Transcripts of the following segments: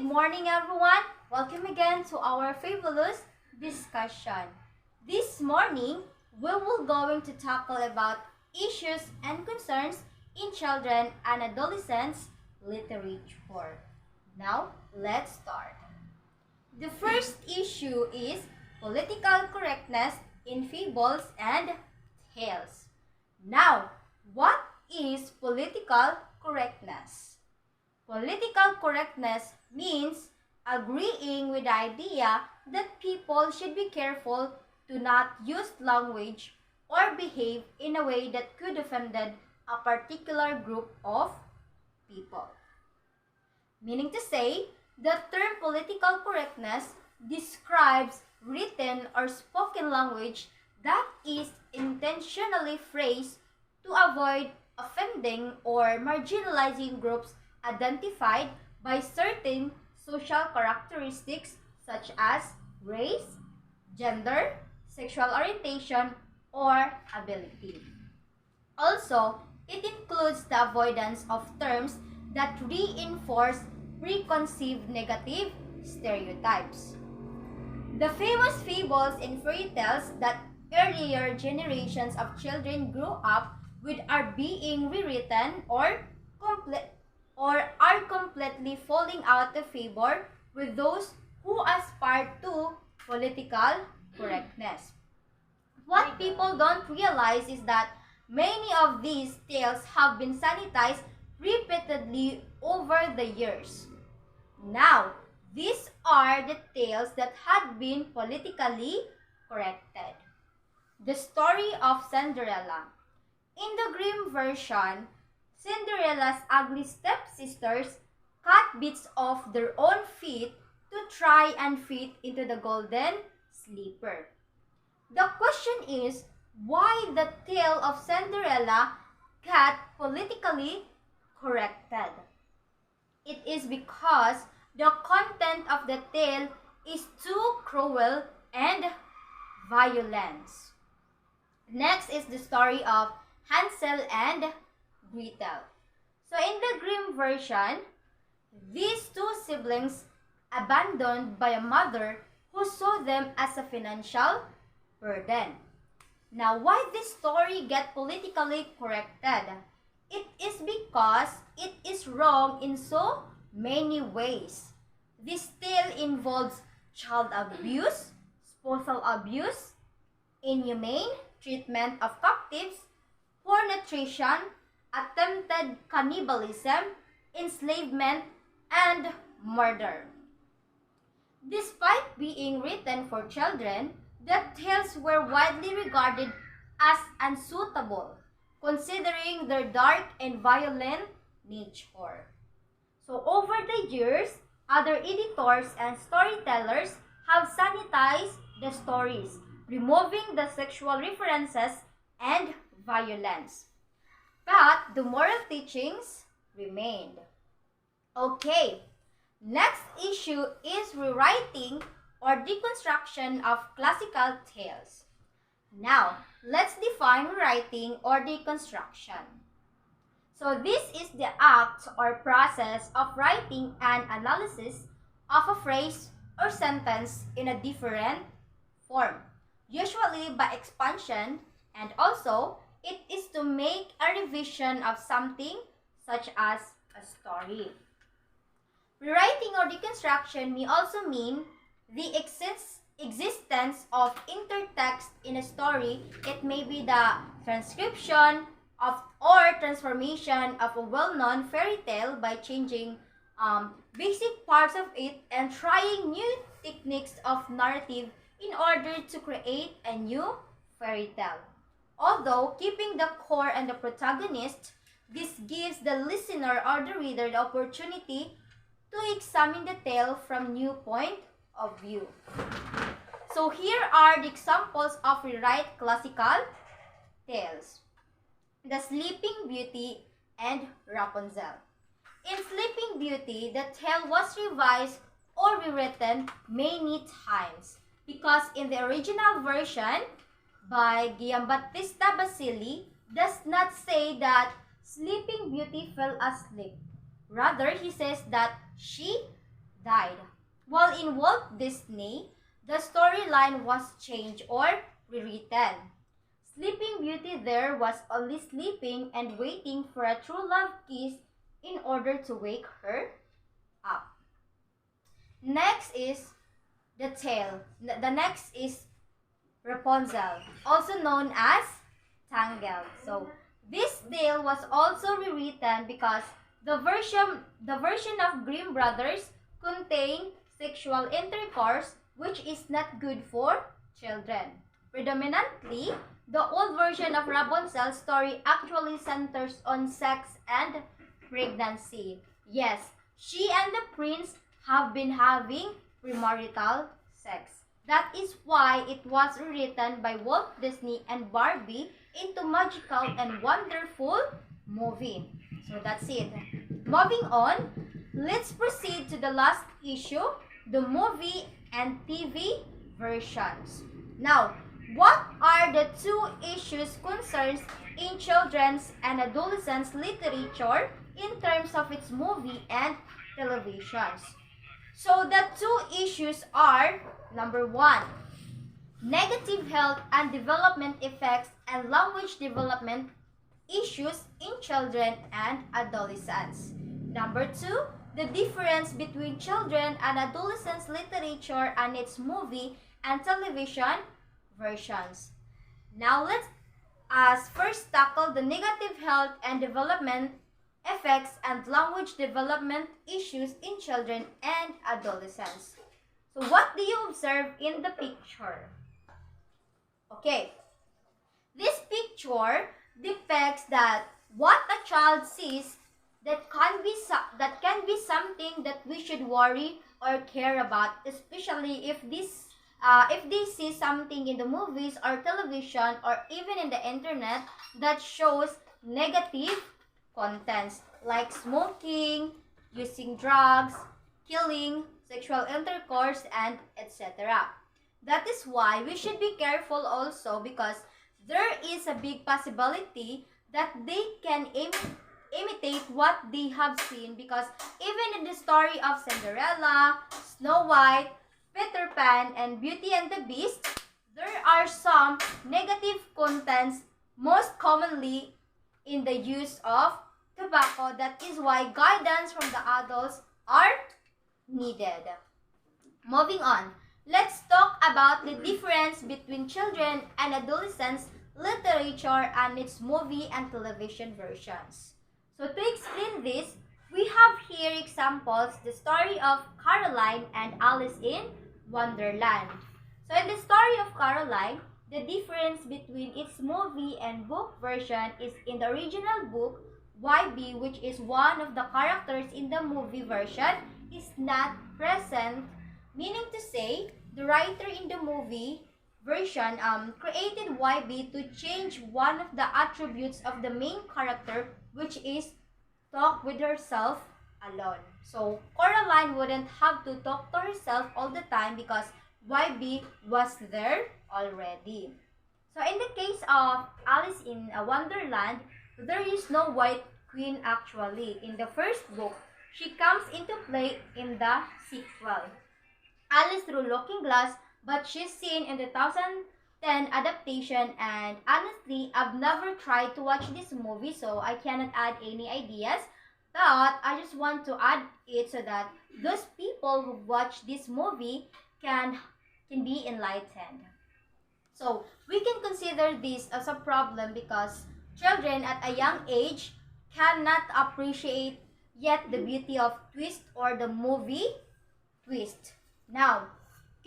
Good morning, everyone. Welcome again to our fabulous discussion. This morning, we will going to tackle about issues and concerns in children and adolescents literature. Now, let's start. The first issue is political correctness in fables and tales. Now, what is political correctness? Political correctness means agreeing with the idea that people should be careful to not use language or behave in a way that could offend a particular group of people. Meaning to say, the term political correctness describes written or spoken language that is intentionally phrased to avoid offending or marginalizing groups identified by certain social characteristics such as race, gender, sexual orientation, or ability. Also, it includes the avoidance of terms that reinforce preconceived negative stereotypes. The famous fables and fairy tales that earlier generations of children grew up with are being rewritten or are completely falling out of favor with those who aspire to political correctness. What people don't realize is that many of these tales have been sanitized repeatedly over the years. Now, these are the tales that had been politically corrected. The story of Cinderella. In the Grimm version, Cinderella's ugly stepsisters cut bits off their own feet to try and fit into the golden slipper. The question is, why the tale of Cinderella got politically corrected? It is because the content of the tale is too cruel and violent. Next is the story of Hansel and Gretel. So in the Grimm version, these two siblings abandoned by a mother who saw them as a financial burden. Now, why this story get politically corrected? It is because it is wrong in so many ways. This tale involves child abuse, spousal abuse, inhumane treatment of captives, poor nutrition, attempted cannibalism, enslavement, and murder. Despite being written for children, the tales were widely regarded as unsuitable, considering their dark and violent nature. So over the years, other editors and storytellers have sanitized the stories, removing the sexual references and violence. But the moral teachings remained. Okay, next issue is rewriting or deconstruction of classical tales. Now, let's define rewriting or deconstruction. So this is the act or process of writing an analysis of a phrase or sentence in a different form, usually by expansion, and also it is to make a revision of something such as a story. Rewriting or deconstruction may also mean the existence of intertext in a story. It may be the transcription of or transformation of a well-known fairy tale by changing basic parts of it and trying new techniques of narrative in order to create a new fairy tale. Although keeping the core and the protagonist, this gives the listener or the reader the opportunity to examine the tale from new point of view. So here are the examples of rewrite classical tales. The Sleeping Beauty and Rapunzel. In Sleeping Beauty, the tale was revised or rewritten many times because in the original version by Giambattista Basili does not say that Sleeping Beauty fell asleep. Rather, he says that she died. While in Walt Disney, the storyline was changed or rewritten. Sleeping Beauty there was only sleeping and waiting for a true love kiss in order to wake her up. Next is the tale. The next is Rapunzel, also known as Tangled. So this tale was also rewritten because the version of Grimm Brothers contained sexual intercourse, which is not good for children. Predominantly, the old version of Rapunzel's story actually centers on sex and pregnancy. Yes, she and the prince have been having premarital sex. That is why it was rewritten by Walt Disney and Barbie into magical and wonderful movie. So that's it. Moving on, let's proceed to the last issue, the movie and TV versions. Now, what are the two issues concerns in children's and adolescents literature in terms of its movie and televisions? So the two issues are, number one, negative health and development effects and language development issues in children and adolescents. Number two, the difference between children and adolescents literature and its movie and television versions. Now let's first tackle the negative health and development effects and language development issues in children and adolescents. So what do you observe in the picture? Okay, this picture depicts that what a child sees that can be something that we should worry or care about, especially if they see something in the movies or television or even in the internet that shows negative contents like smoking, using drugs, killing, sexual intercourse, and etc. That is why we should be careful also, because there is a big possibility that they can imitate what they have seen, because even in the story of Cinderella, Snow White, Peter Pan, and Beauty and the Beast, there are some negative contents, most commonly in the use of tobacco. That is why guidance from the adults are needed. Moving on, let's talk about the difference between children and adolescents literature and its movie and television versions. So to explain this, we have here examples, the story of Caroline and Alice in Wonderland. So in the story of Caroline, the difference between its movie and book version is in the original book, YB, which is one of the characters in the movie version, is not present, meaning to say the writer in the movie version created YB to change one of the attributes of the main character, which is talk with herself alone. So Coraline wouldn't have to talk to herself all the time because YB was there already. So in the case of Alice in Wonderland, there is no White Queen actually. In the first book, she comes into play in the sequel, Alice Through Looking Glass, but she's seen in the 2010 adaptation, and honestly, I've never tried to watch this movie, so I cannot add any ideas, but I just want to add it so that those people who watch this movie can be enlightened. So we can consider this as a problem because children at a young age cannot appreciate yet the beauty of twist or the movie twist. Now,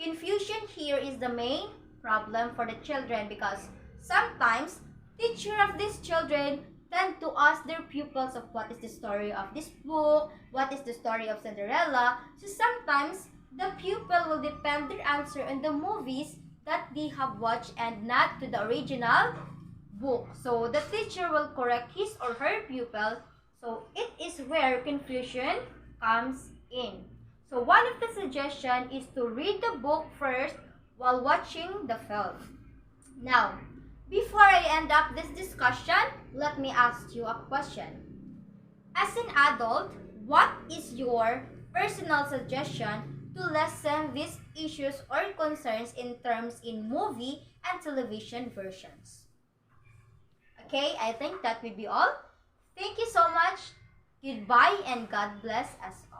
confusion here is the main problem for the children because sometimes teachers of these children tend to ask their pupils of what is the story of this book, what is the story of Cinderella. So sometimes the pupil will depend their answer on the movies that they have watched and not to the original book. So the teacher will correct his or her pupil. So it is where confusion comes in. So one of the suggestions is to read the book first while watching the film. Now, before I end up this discussion, let me ask you a question. As an adult, what is your personal suggestion to lessen these issues or concerns in terms in movie and television versions. Okay, I think that would be all. Thank you so much. Goodbye and God bless us all.